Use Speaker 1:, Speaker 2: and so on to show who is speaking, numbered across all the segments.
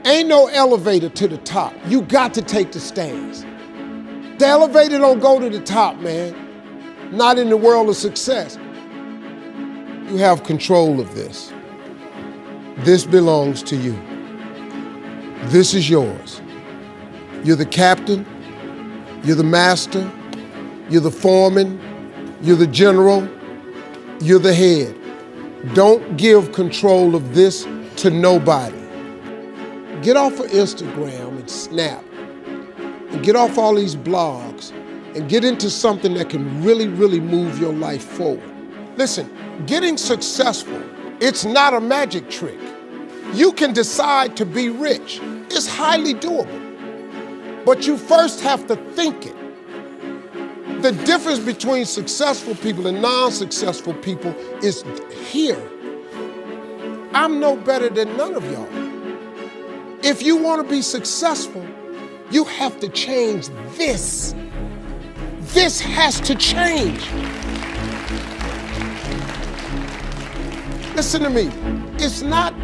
Speaker 1: Ain't no elevator to the top. You got to take the stairs. The elevator don't go to the top, man. Not in the world of success. You have control of this. This belongs to you. This is yours. You're the captain, you're the master, you're the foreman, you're the general, you're the head. Don't give control of this to nobody. Get off of Instagram and Snap, and get off all these blogs, and get into something that can really, really move your life forward. Listen, getting successful, it's not a magic trick. You can decide to be rich. It's highly doable. But you first have to think it. The difference between successful people and non-successful people is here. I'm no better than none of y'all. If you want to be successful, you have to change this. This has to change. Listen to me. It's not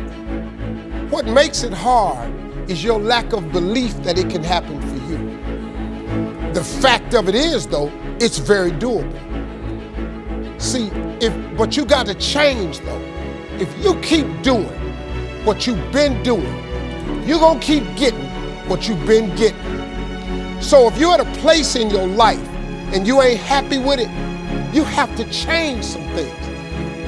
Speaker 1: what makes it hard is your lack of belief that it can happen for you. The fact of it is, though, it's very doable. See, but you got to change, though. If you keep doing what you've been doing, you're going to keep getting what you've been getting. So if you're at a place in your life and you ain't happy with it, you have to change some things.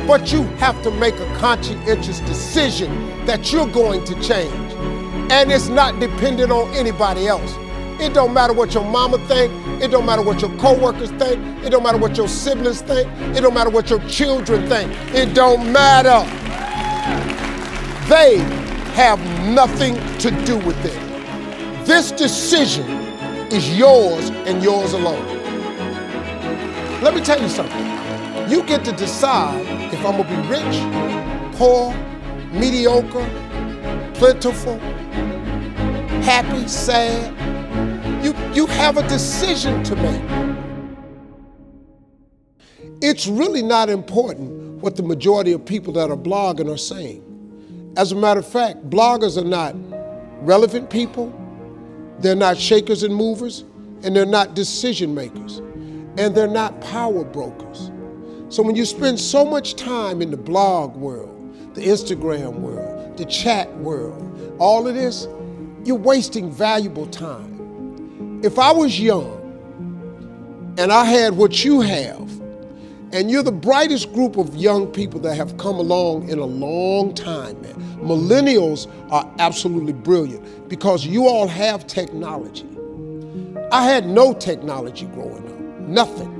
Speaker 1: But you have to make a conscientious decision that you're going to change. And it's not dependent on anybody else. It don't matter what your mama think. It don't matter what your coworkers think. It don't matter what your siblings think. It don't matter what your children think. It don't matter. They have nothing to do with it. This decision is yours and yours alone. Let me tell you something. You get to decide if I'm gonna be rich, poor, mediocre, plentiful, happy, sad. You have a decision to make. It's really not important what the majority of people that are blogging are saying. As a matter of fact, bloggers are not relevant people, they're not shakers and movers, and they're not decision makers, and they're not power brokers. So when you spend so much time in the blog world, the Instagram world, the chat world, all of this, you're wasting valuable time. If I was young and I had what you have, and you're the brightest group of young people that have come along in a long time, man. Millennials are absolutely brilliant because you all have technology. I had no technology growing up, nothing.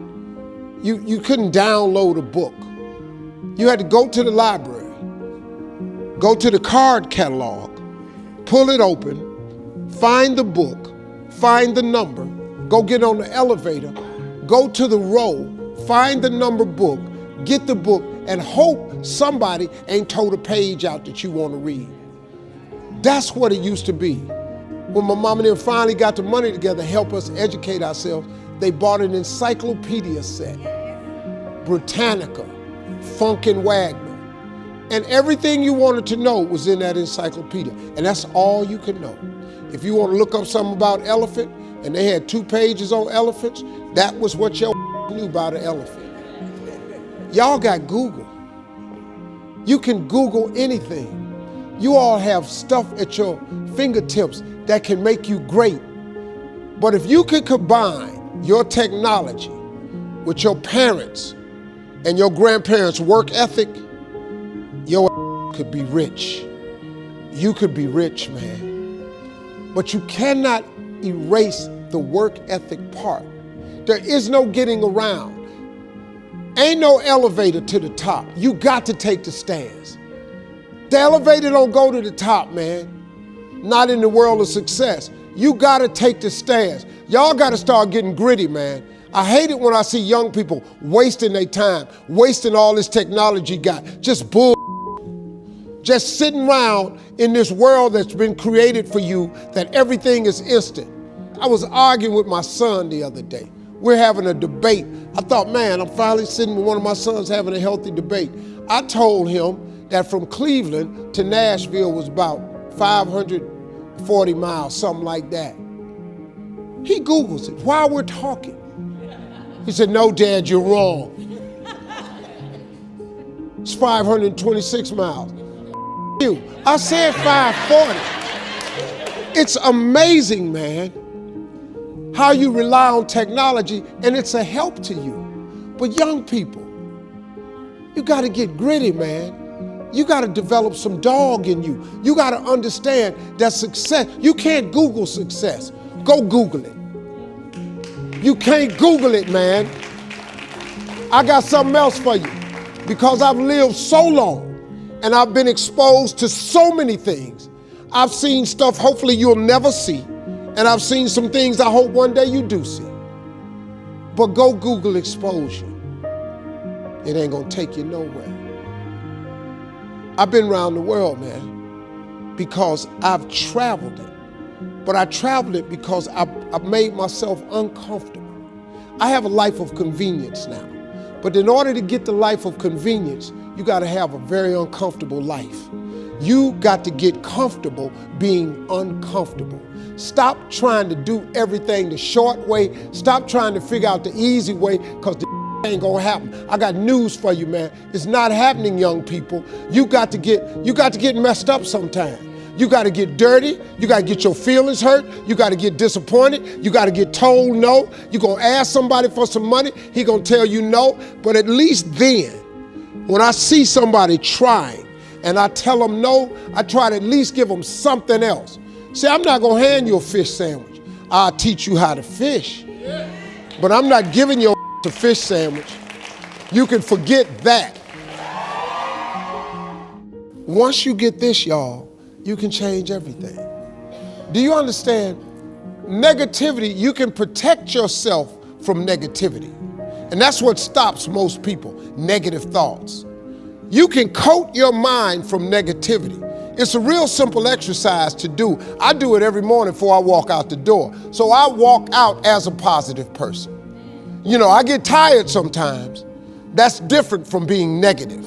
Speaker 1: You couldn't download a book. You had to go to the library, go to the card catalog, pull it open, find the book, find the number, go get on the elevator, go to the row, find the number book, get the book, and hope somebody ain't told a page out that you want to read. That's what it used to be. When my mom and them finally got the money together to help us educate ourselves, they bought an encyclopedia set, Britannica, Funk and Wagner, and everything you wanted to know was in that encyclopedia, and that's all you could know. If you want to look up something about elephant, and they had 2 pages on elephants, that was what your knew about an elephant. Y'all got Google. You can Google anything. You all have stuff at your fingertips that can make you great. But if you could combine your technology with your parents and your grandparents' work ethic, your could be rich. You could be rich, man. But you cannot erase the work ethic part. There is no getting around. Ain't no elevator to the top. You got to take the stairs. The elevator don't go to the top, man. Not in the world of success. You got to take the stairs. Y'all got to start getting gritty, man. I hate it when I see young people wasting their time, wasting all this technology got, just bull. Just sitting around in this world that's been created for you that everything is instant. I was arguing with my son the other day. We're having a debate. I thought, man, I'm finally sitting with one of my sons having a healthy debate. I told him that from Cleveland to Nashville was about 500 40 miles, something like that. He Googles it while we're talking. He said, no, Dad, you're wrong. It's 526 miles. You. I said 540. It's amazing, man, how you rely on technology and it's a help to you. But young people, you got to get gritty, man. You got to develop some dog in you. You got to understand that success, you can't Google success. Go Google it. You can't Google it, man. I got something else for you. Because I've lived so long and I've been exposed to so many things. I've seen stuff hopefully you'll never see. And I've seen some things I hope one day you do see. But go Google exposure. It ain't gonna take you nowhere. I've been around the world, man, because I've traveled it. But I traveled it because I've made myself uncomfortable. I have a life of convenience now. But in order to get the life of convenience, you gotta have a very uncomfortable life. You got to get comfortable being uncomfortable. Stop trying to do everything the short way. Stop trying to figure out the easy way, because the ain't gonna happen. I got news for you, man. It's not happening, young people. You got to get messed up sometime. You got to get dirty. You got to get your feelings hurt. You got to get disappointed. You got to get told no. You're going to ask somebody for some money. He going to tell you no. But at least then, when I see somebody trying and I tell them no, I try to at least give them something else. See, I'm not going to hand you a fish sandwich. I'll teach you how to fish. But I'm not giving you a fish sandwich. You can forget that. Once you get this, y'all, you can change everything. Do you understand? Negativity, you can protect yourself from negativity. And that's what stops most people, negative thoughts. You can coat your mind from negativity. It's a real simple exercise to do. I do it every morning before I walk out the door. So I walk out as a positive person. You know, I get tired sometimes. That's different from being negative,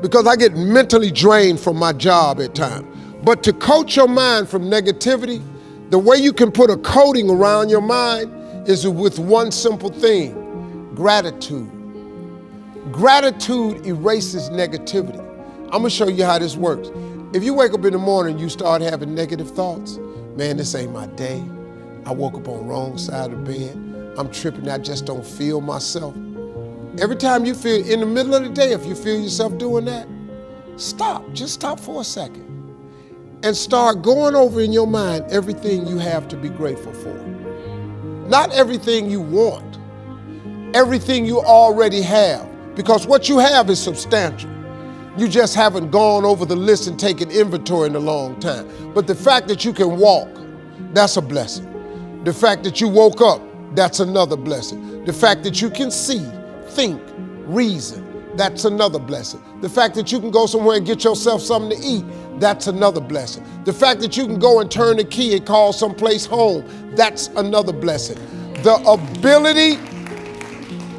Speaker 1: because I get mentally drained from my job at times. But to coat your mind from negativity, the way you can put a coating around your mind is with one simple thing: gratitude. Gratitude erases negativity. I'm gonna show you how this works. If you wake up in the morning and you start having negative thoughts, man, this ain't my day. I woke up on the wrong side of the bed. I'm tripping, I just don't feel myself. Every time you feel, in the middle of the day, if you feel yourself doing that, stop, just stop for a second. And start going over in your mind everything you have to be grateful for. Not everything you want, everything you already have, because what you have is substantial. You just haven't gone over the list and taken inventory in a long time. But the fact that you can walk, that's a blessing. The fact that you woke up, that's another blessing. The fact that you can see, think, reason, that's another blessing. The fact that you can go somewhere and get yourself something to eat, that's another blessing. The fact that you can go and turn the key and call someplace home, that's another blessing. The ability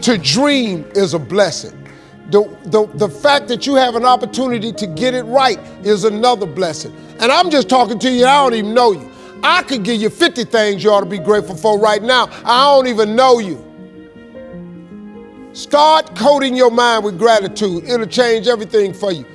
Speaker 1: to dream is a blessing. The fact that you have an opportunity to get it right is another blessing. And I'm just talking to you, I don't even know you. I could give you 50 things you ought to be grateful for right now. I don't even know you. Start coating your mind with gratitude. It'll change everything for you.